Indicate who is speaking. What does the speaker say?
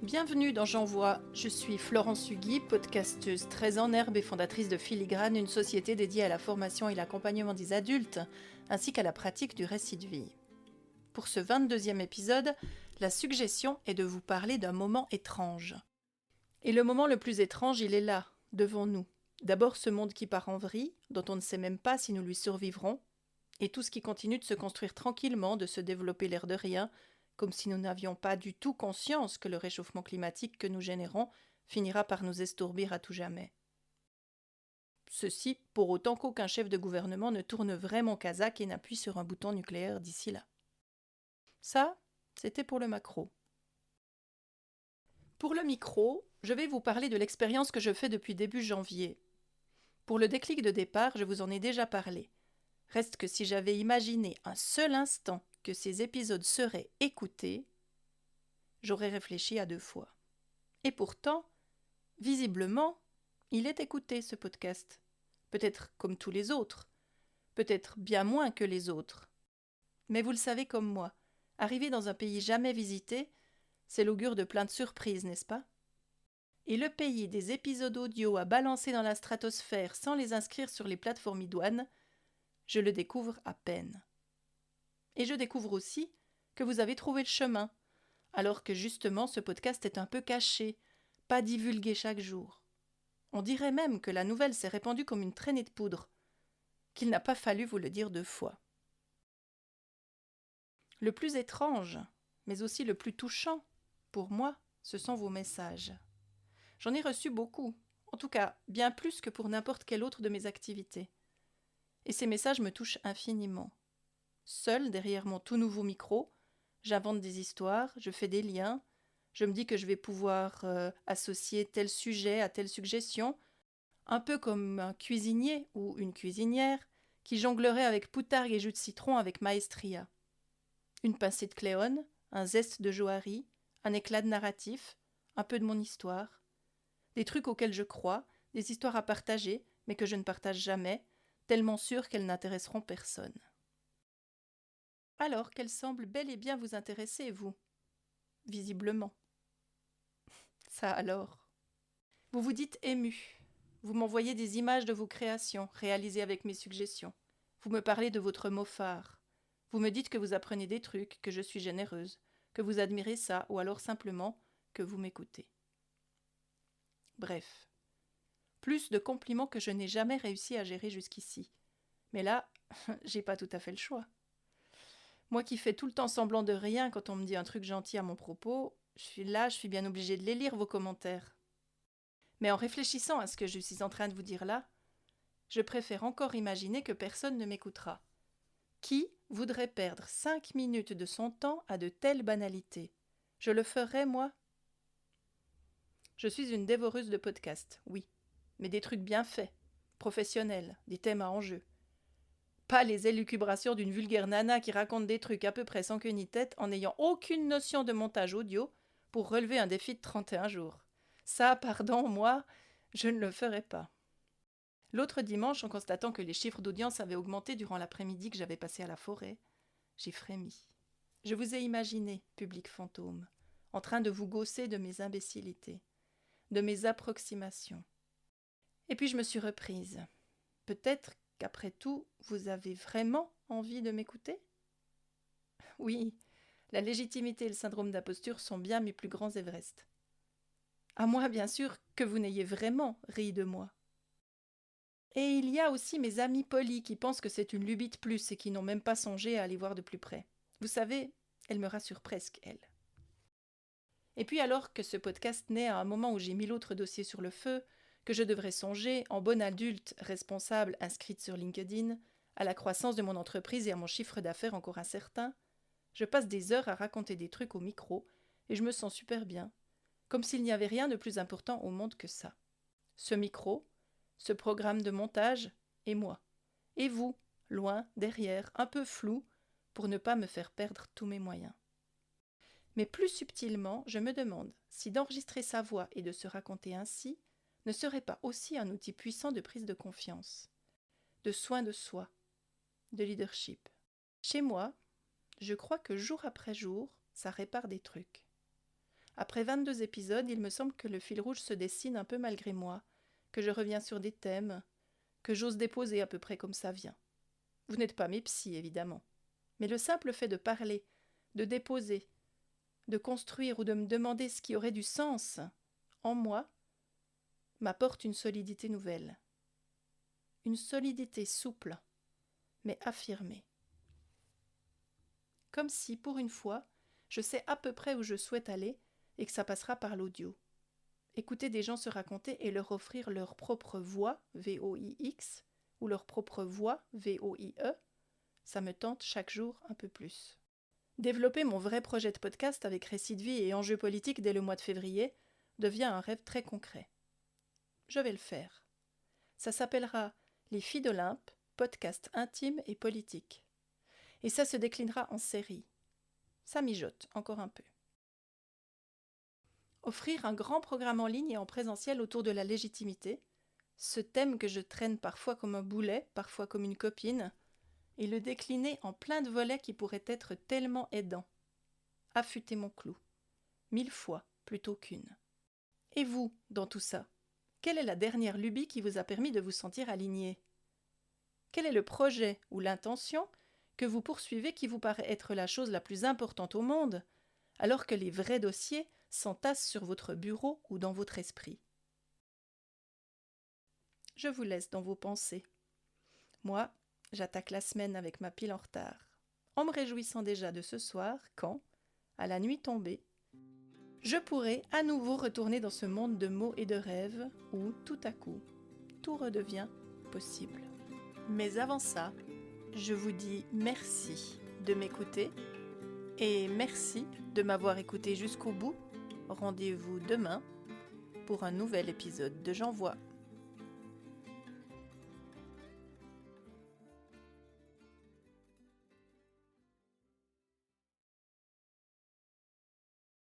Speaker 1: Bienvenue dans J'envoie, je suis Florence Hugui, podcasteuse très en herbe et fondatrice de Filigrane, une société dédiée à la formation et l'accompagnement des adultes, ainsi qu'à la pratique du récit de vie. Pour ce 22e épisode, la suggestion est de vous parler d'un moment étrange. Et le moment le plus étrange, il est là, devant nous. D'abord ce monde qui part en vrille, dont on ne sait même pas si nous lui survivrons, et tout ce qui continue de se construire tranquillement, de se développer l'air de rien, comme si nous n'avions pas du tout conscience que le réchauffement climatique que nous générons finira par nous estourbir à tout jamais. Ceci pour autant qu'aucun chef de gouvernement ne tourne vraiment Kazakh et n'appuie sur un bouton nucléaire d'ici là. Ça, c'était pour le macro. Pour le micro, je vais vous parler de l'expérience que je fais depuis début janvier. Pour le déclic de départ, je vous en ai déjà parlé. Reste que si j'avais imaginé un seul instant que ces épisodes seraient écoutés, j'aurais réfléchi à 2 fois. Et pourtant, visiblement, il est écouté, ce podcast. Peut-être comme tous les autres, peut-être bien moins que les autres. Mais vous le savez comme moi, arriver dans un pays jamais visité, c'est l'augure de plein de surprises, n'est-ce pas ? Et le pays des épisodes audio à balancer dans la stratosphère sans les inscrire sur les plateformes idoines, je le découvre à peine. Et je découvre aussi que vous avez trouvé le chemin, alors que justement ce podcast est un peu caché, pas divulgué chaque jour. On dirait même que la nouvelle s'est répandue comme une traînée de poudre, qu'il n'a pas fallu vous le dire 2 fois. Le plus étrange, mais aussi le plus touchant, pour moi, ce sont vos messages. J'en ai reçu beaucoup, en tout cas bien plus que pour n'importe quelle autre de mes activités. Et ces messages me touchent infiniment. Seule, derrière mon tout nouveau micro, j'invente des histoires, je fais des liens, je me dis que je vais pouvoir associer tel sujet à telle suggestion, un peu comme un cuisinier ou une cuisinière qui jonglerait avec poutargue et jus de citron avec maestria. Une pincée de cléone, un zeste de joaillerie, un éclat de narratif, un peu de mon histoire, des trucs auxquels je crois, des histoires à partager, mais que je ne partage jamais, tellement sûre qu'elles n'intéresseront personne. Alors qu'elles semblent bel et bien vous intéresser, vous. Visiblement. Ça alors. Vous vous dites ému. Vous m'envoyez des images de vos créations, réalisées avec mes suggestions. Vous me parlez de votre mot phare. Vous me dites que vous apprenez des trucs, que je suis généreuse, que vous admirez ça, ou alors simplement que vous m'écoutez. Bref. Plus de compliments que je n'ai jamais réussi à gérer jusqu'ici. Mais là, j'ai pas tout à fait le choix. Moi qui fais tout le temps semblant de rien quand on me dit un truc gentil à mon propos, je suis bien obligée de les lire, vos commentaires. Mais en réfléchissant à ce que je suis en train de vous dire là, je préfère encore imaginer que personne ne m'écoutera. Qui voudrait perdre 5 minutes de son temps à de telles banalités ? Je le ferais, moi ? Je suis une dévoreuse de podcasts, oui, mais des trucs bien faits, professionnels, des thèmes à enjeu. Pas les élucubrations d'une vulgaire nana qui raconte des trucs à peu près sans queue ni tête en n'ayant aucune notion de montage audio pour relever un défi de 31 jours. Ça, pardon, moi, je ne le ferai pas. L'autre dimanche, en constatant que les chiffres d'audience avaient augmenté durant l'après-midi que j'avais passé à la forêt, j'ai frémi. Je vous ai imaginé, public fantôme, en train de vous gausser de mes imbécilités, de mes approximations. Et puis je me suis reprise. Peut-être qu'après tout, vous avez vraiment envie de m'écouter ? Oui, la légitimité et le syndrome d'imposture sont bien mes plus grands Everest. À moins, bien sûr, que vous n'ayez vraiment ri de moi. Et il y a aussi mes amis polis qui pensent que c'est une lubie de plus et qui n'ont même pas songé à aller voir de plus près. Vous savez, elle me rassure presque, elle. Et puis alors que ce podcast naît à un moment où j'ai 1000 autres dossiers sur le feu, que je devrais songer, en bonne adulte responsable inscrite sur LinkedIn, à la croissance de mon entreprise et à mon chiffre d'affaires encore incertain, je passe des heures à raconter des trucs au micro et je me sens super bien, comme s'il n'y avait rien de plus important au monde que ça. Ce micro, ce programme de montage et moi. Et vous, loin, derrière, un peu flou, pour ne pas me faire perdre tous mes moyens. Mais plus subtilement, je me demande si d'enregistrer sa voix et de se raconter ainsi ne serait pas aussi un outil puissant de prise de confiance, de soin de soi, de leadership. Chez moi, je crois que jour après jour, ça répare des trucs. Après 22 épisodes, il me semble que le fil rouge se dessine un peu malgré moi, que je reviens sur des thèmes, que j'ose déposer à peu près comme ça vient. Vous n'êtes pas mes psys, évidemment. Mais le simple fait de parler, de déposer, de construire ou de me demander ce qui aurait du sens en moi, m'apporte une solidité nouvelle. Une solidité souple, mais affirmée. Comme si, pour une fois, je sais à peu près où je souhaite aller et que ça passera par l'audio. Écouter des gens se raconter et leur offrir leur propre voix, V-O-I-X, ou leur propre voix, V-O-I-E, ça me tente chaque jour un peu plus. Développer mon vrai projet de podcast avec récit de vie et enjeux politiques dès le mois de février devient un rêve très concret. Je vais le faire. Ça s'appellera Les Filles d'Olympe, podcast intime et politique. Et ça se déclinera en série. Ça mijote encore un peu. Offrir un grand programme en ligne et en présentiel autour de la légitimité, ce thème que je traîne parfois comme un boulet, parfois comme une copine, et le décliner en plein de volets qui pourraient être tellement aidants. Affûter mon clou. 1000 fois plutôt qu'une. Et vous, dans tout ça, quelle est la dernière lubie qui vous a permis de vous sentir aligné ? Quel est le projet ou l'intention que vous poursuivez qui vous paraît être la chose la plus importante au monde, alors que les vrais dossiers s'entassent sur votre bureau ou dans votre esprit ? Je vous laisse dans vos pensées. Moi, j'attaque la semaine avec ma pile en retard, en me réjouissant déjà de ce soir quand, à la nuit tombée, je pourrai à nouveau retourner dans ce monde de mots et de rêves où, tout à coup, tout redevient possible. Mais avant ça, je vous dis merci de m'écouter et merci de m'avoir écouté jusqu'au bout. Rendez-vous demain pour un nouvel épisode de J'envoie.